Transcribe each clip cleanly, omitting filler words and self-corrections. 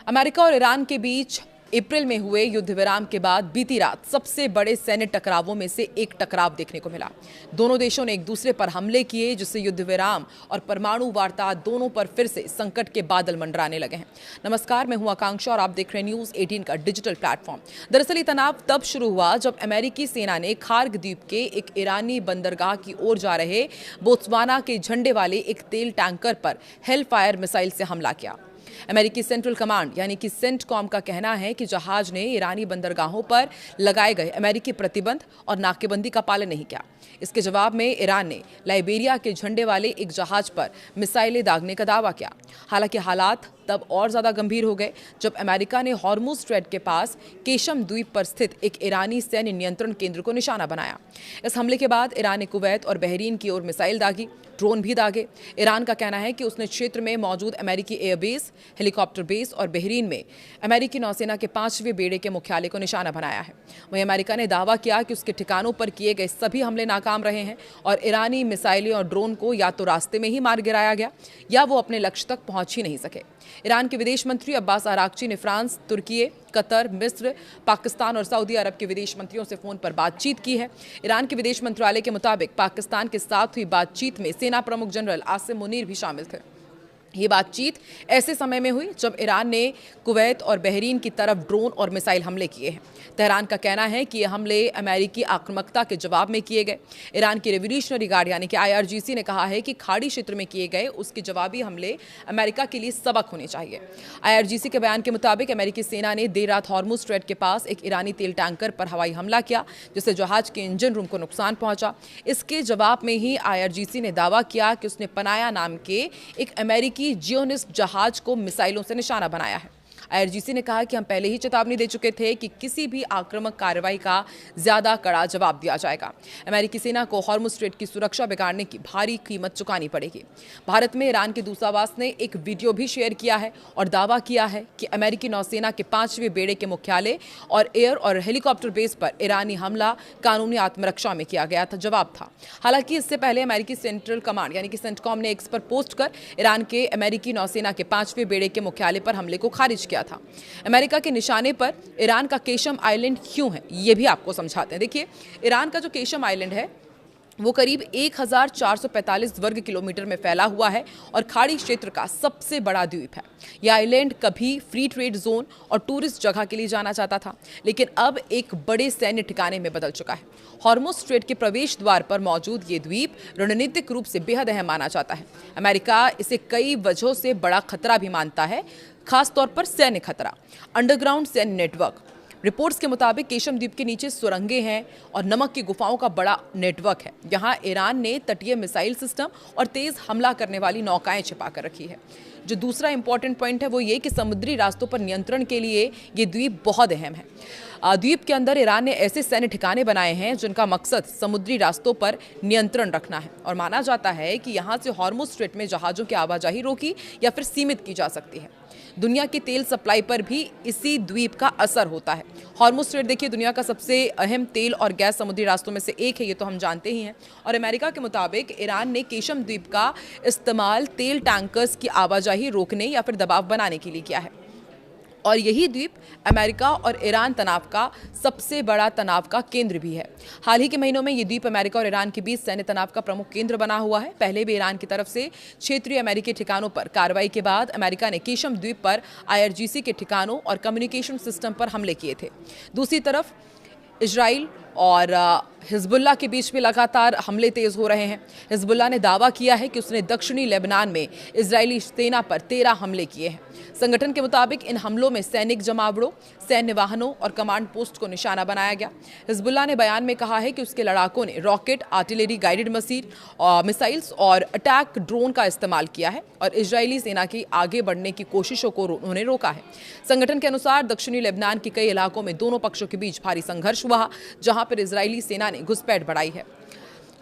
America और Iran के बीच अप्रैल में हुए युद्ध विराम के बाद बीती रात सबसे बड़े सैन्य टकरावों में से एक टकराव देखने को मिला। दोनों देशों ने एक दूसरे पर हमले किए, जिससे युद्ध विराम और परमाणु वार्ता दोनों पर फिर से संकट के बादल मंडराने लगे हैं। नमस्कार, मैं हूं आकांक्षा और आप देख रहे हैं न्यूज 18 का डिजिटल प्लेटफॉर्म। दरअसल ये तनाव तब शुरू हुआ जब अमेरिकी सेना ने खार्ग द्वीप के एक ईरानी बंदरगाह की ओर जा रहे बोत्सवाना के झंडे वाले एक तेल टैंकर पर हेलफायर मिसाइल से हमला किया। अमेरिकी सेंट्रल कमांड यानी कि सेंटकॉम का कहना है कि जहाज ने ईरानी बंदरगाहों पर लगाए गए अमेरिकी प्रतिबंध और नाकेबंदी का पालन नहीं किया। इसके जवाब में ईरान ने लाइबेरिया के झंडे वाले एक जहाज पर मिसाइलें दागने का दावा किया। हालांकि हालात तब और ज्यादा गंभीर हो गए जब अमेरिका ने हॉर्मुज स्ट्रेट के पास केशम द्वीप पर स्थित एक ईरानी सैन्य नियंत्रण केंद्र को निशाना बनाया। इस हमले के बाद ईरान ने कुवैत और बहरीन की ओर मिसाइल दागी, ड्रोन भी दागे। ईरान का कहना है कि उसने क्षेत्र में मौजूद अमेरिकी एयरबेस, हेलीकॉप्टर बेस और बहरीन में अमेरिकी नौसेना के 5वें बेड़े के मुख्यालय को निशाना बनाया है। वहीं अमेरिका ने दावा किया कि उसके ठिकानों पर किए गए सभी हमले नाकाम रहे हैं और ईरानी मिसाइलें और ड्रोन को या तो रास्ते में ही मार गिराया गया या वो अपने लक्ष्य तक पहुंच ही नहीं सके। ईरान के विदेश मंत्री अब्बास आरागची ने फ्रांस, तुर्की, कतर, मिस्र, पाकिस्तान और सऊदी अरब के विदेश मंत्रियों से फोन पर बातचीत की है। ईरान के विदेश मंत्रालय के मुताबिक पाकिस्तान के साथ हुई बातचीत में सेना प्रमुख जनरल आसिम मुनीर भी शामिल थे। ये बातचीत ऐसे समय में हुई जब ईरान ने कुवैत और बहरीन की तरफ ड्रोन और मिसाइल हमले किए हैं। तेहरान का कहना है कि ये हमले अमेरिकी आक्रामकता के जवाब में किए गए। ईरान की रेवोल्यूशनरी गार्ड यानी कि IRGC ने कहा है कि खाड़ी क्षेत्र में किए गए उसके जवाबी हमले अमेरिका के लिए सबक होने चाहिए। IRGC के बयान के मुताबिक अमेरिकी सेना ने देर रात हॉर्मुज स्ट्रेट के पास एक ईरानी तेल टैंकर पर हवाई हमला किया, जिससे जहाज के इंजन रूम को नुकसान पहुंचा। इसके जवाब में ही IRGC ने दावा किया कि उसने पनाया नाम के एक अमेरिकी जियोनिस्ट जहाज को मिसाइलों से निशाना बनाया है। IRGC ने कहा कि हम पहले ही चेतावनी दे चुके थे कि किसी भी आक्रामक कार्रवाई का ज्यादा कड़ा जवाब दिया जाएगा। अमेरिकी सेना को हॉर्मुज स्ट्रेट की सुरक्षा बिगाड़ने की भारी कीमत चुकानी पड़ेगी। भारत में ईरान के दूतावास ने एक वीडियो भी शेयर किया है और दावा किया है कि अमेरिकी नौसेना के 5वें बेड़े के मुख्यालय और एयर और हेलीकॉप्टर बेस पर ईरानी हमला कानूनी आत्मरक्षा में किया गया था जवाब था। हालांकि इससे पहले अमेरिकी सेंट्रल कमांड यानी कि सेंटकॉम ने एक्स पर पोस्ट कर ईरान के अमेरिकी नौसेना के 5वें बेड़े के मुख्यालय पर हमले को खारिज किया था। अमेरिका के निशाने पर ईरान का केशम आइलैंड क्यों है, ये भी आपको समझाते हैं। देखिए, ईरान का जो केशम आइलैंड है वो करीब 1445 वर्ग किलोमीटर में फैला हुआ है और खाड़ी क्षेत्र का सबसे बड़ा द्वीप है। यह आइलैंड कभी फ्री ट्रेड जोन और टूरिस्ट जगह के लिए जाना जाता था, लेकिन अब एक बड़े सैन्य ठिकाने में बदल चुका है। हॉर्मुज स्ट्रेट के प्रवेश द्वार पर मौजूद ये द्वीप रणनीतिक रूप से बेहद अहम माना जाता है। अमेरिका इसे कई वजहों से बड़ा खतरा भी मानता है, खासतौर पर सैन्य खतरा। अंडरग्राउंड सैन्य नेटवर्क। रिपोर्ट्स के मुताबिक केशम द्वीप के नीचे सुरंगें हैं और नमक की गुफाओं का बड़ा नेटवर्क है। यहाँ ईरान ने तटीय मिसाइल सिस्टम और तेज हमला करने वाली नौकाएं छिपा कर रखी है। जो दूसरा इंपॉर्टेंट पॉइंट है वो ये कि समुद्री रास्तों पर नियंत्रण के लिए ये द्वीप बहुत अहम है। द्वीप के अंदर ईरान ने ऐसे सैन्य ठिकाने बनाए हैं जिनका मकसद समुद्री रास्तों पर नियंत्रण रखना है और माना जाता है कि यहाँ से हॉर्मुज स्ट्रेट में जहाज़ों की आवाजाही रोकी या फिर सीमित की जा सकती है। दुनिया की तेल सप्लाई पर भी इसी द्वीप का असर होता है। हॉर्मुज स्ट्रेट देखिए दुनिया का सबसे अहम तेल और गैस समुद्री रास्तों में से एक है, ये तो हम जानते ही हैं। और अमेरिका के मुताबिक ईरान ने केशम द्वीप का इस्तेमाल तेल टैंकर्स की आवाजाही रोकने या फिर दबाव बनाने के लिए किया है। और यही द्वीप अमेरिका और ईरान तनाव का सबसे बड़ा तनाव का केंद्र भी है। हाल ही के महीनों में ये द्वीप अमेरिका और ईरान के बीच सैन्य तनाव का प्रमुख केंद्र बना हुआ है। पहले भी ईरान की तरफ से क्षेत्रीय अमेरिकी ठिकानों पर कार्रवाई के बाद अमेरिका ने केशम द्वीप पर IRGC के ठिकानों और कम्युनिकेशन सिस्टम पर हमले किए थे। दूसरी तरफ इजराइल और हिजबुल्लाह के बीच में लगातार हमले तेज हो रहे हैं। हिजबुल्लाह ने दावा किया है कि उसने दक्षिणी लेबनान में इजरायली सेना पर 13 हमले किए हैं। संगठन के मुताबिक इन हमलों में सैनिक जमावड़ों, सैन्य वाहनों और कमांड पोस्ट को निशाना बनाया गया। हिजबुल्लाह ने बयान में कहा है कि उसके लड़ाकों ने रॉकेट, आर्टिलरी गाइडेड मिसाइल्स और अटैक ड्रोन का इस्तेमाल किया है और इजरायली सेना की आगे बढ़ने की कोशिशों को उन्होंने रोका है। संगठन के अनुसार दक्षिणी लेबनान के कई इलाकों में दोनों पक्षों के बीच भारी संघर्ष हुआ, जहां पर इजरायली सेना ने घुसपैठ बढ़ाई है।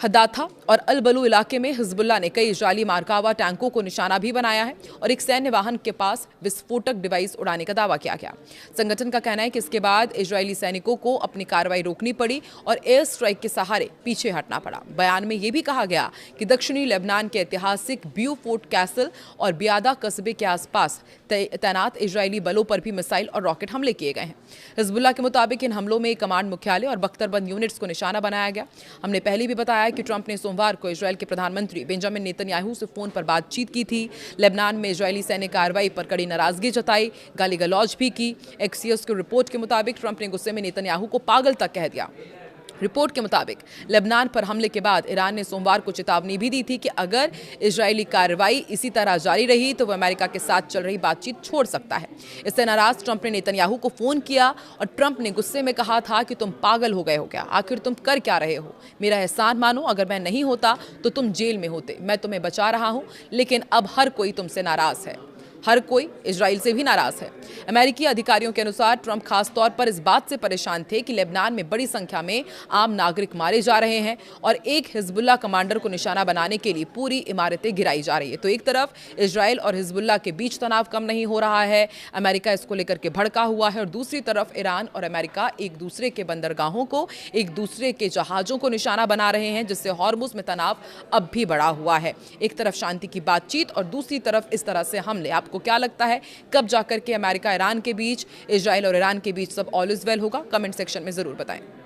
हदाथा और अल-बलू इलाके में हिजबुल्ला ने कई इजरायली मार्कावा टैंकों को निशाना भी बनाया है और एक सैन्य वाहन के पास विस्फोटक डिवाइस उड़ाने का दावा किया गया। संगठन का कहना है कि इसके बाद इजरायली सैनिकों को अपनी कार्रवाई रोकनी पड़ी और एयर स्ट्राइक के सहारे पीछे हटना पड़ा। बयान में यह भी कहा गया कि दक्षिणी लेबनान के ऐतिहासिक ब्यूफोर्ट कैसल और बियादा कस्बे के आसपास तैनात इजरायली बलों पर भी मिसाइल और रॉकेट हमले किए गए हैं। हिजबुल्ला के मुताबिक इन हमलों में कमांड मुख्यालय और बख्तरबंद यूनिट्स को निशाना बनाया गया। हमने पहले भी बताया कि ट्रंप ने सोमवार को इजरायल के प्रधानमंत्री बेंजामिन नेतन्याहू से फोन पर बातचीत की थी। लेबनान में इजरायली सैन्य कार्रवाई पर कड़ी नाराजगी जताई, गाली गलौज भी की। एक्सियोस की रिपोर्ट के मुताबिक ट्रंप ने गुस्से में नेतन्याहू को पागल तक कह दिया। रिपोर्ट के मुताबिक लेबनान पर हमले के बाद ईरान ने सोमवार को चेतावनी भी दी थी कि अगर इजरायली कार्रवाई इसी तरह जारी रही तो वह अमेरिका के साथ चल रही बातचीत छोड़ सकता है। इससे नाराज ट्रंप ने नेतन्याहू को फोन किया और ट्रंप ने गुस्से में कहा था कि तुम पागल हो गए हो क्या, आखिर तुम कर क्या रहे हो, मेरा एहसान मानो, अगर मैं नहीं होता तो तुम जेल में होते, मैं तुम्हें बचा रहा हूं, लेकिन अब हर कोई तुमसे नाराज है, हर कोई इजराइल से भी नाराज है। अमेरिकी अधिकारियों के अनुसार ट्रंप खास तौर पर इस बात से परेशान थे कि लेबनान में बड़ी संख्या में आम नागरिक मारे जा रहे हैं और एक हिजबुल्ला कमांडर को निशाना बनाने के लिए पूरी इमारतें गिराई जा रही है। तो एक तरफ इजराइल और हिजबुल्ला के बीच तनाव कम नहीं हो रहा है, अमेरिका इसको लेकर के भड़का हुआ है, और दूसरी तरफ ईरान और अमेरिका एक दूसरे के बंदरगाहों को, एक दूसरे के जहाजों को निशाना बना रहे हैं, जिससे हॉर्मुज में तनाव अब भी बढ़ा हुआ है। एक तरफ शांति की बातचीत और दूसरी तरफ इस तरह से हमले। आपको क्या लगता है, कब जाकर के अमेरिका ईरान के बीच, इजराइल और ईरान के बीच सब ऑल इज वेल होगा? कमेंट सेक्शन में जरूर बताएं।